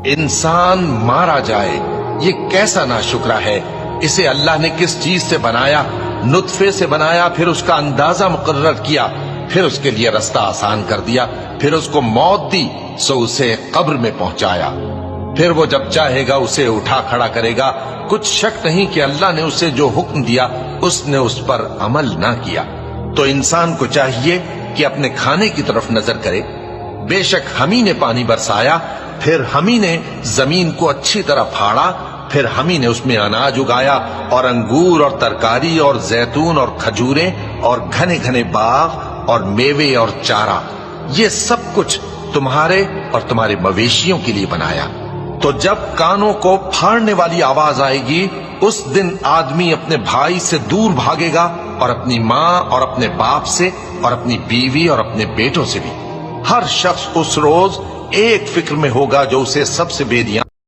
انسان مارا جائے، یہ کیسا ناشکرا ہے۔ اسے اللہ نے کس چیز سے بنایا؟ نطفے سے بنایا، پھر اس کا اندازہ مقرر کیا، پھر اس کے لیے رستہ آسان کر دیا، پھر اس کو موت دی سو اسے قبر میں پہنچایا، پھر وہ جب چاہے گا اسے اٹھا کھڑا کرے گا۔ کچھ شک نہیں کہ اللہ نے اسے جو حکم دیا اس نے اس پر عمل نہ کیا۔ تو انسان کو چاہیے کہ اپنے کھانے کی طرف نظر کرے۔ بے شک ہم ہی نے پانی برسایا، پھر ہم ہی نے زمین کو اچھی طرح پھاڑا، پھر ہم ہی نے اس میں اناج اگایا اور انگور اور ترکاری اور زیتون اور کھجوریں اور گھنے گھنے باغ اور میوے اور چارہ، یہ سب کچھ تمہارے اور تمہارے مویشیوں کے لیے بنایا۔ تو جب کانوں کو پھاڑنے والی آواز آئے گی، اس دن آدمی اپنے بھائی سے دور بھاگے گا، اور اپنی ماں اور اپنے باپ سے، اور اپنی بیوی اور اپنے بیٹوں سے بھی۔ ہر شخص اس روز ایک فکر میں ہوگا جو اسے سب سے بے دھیان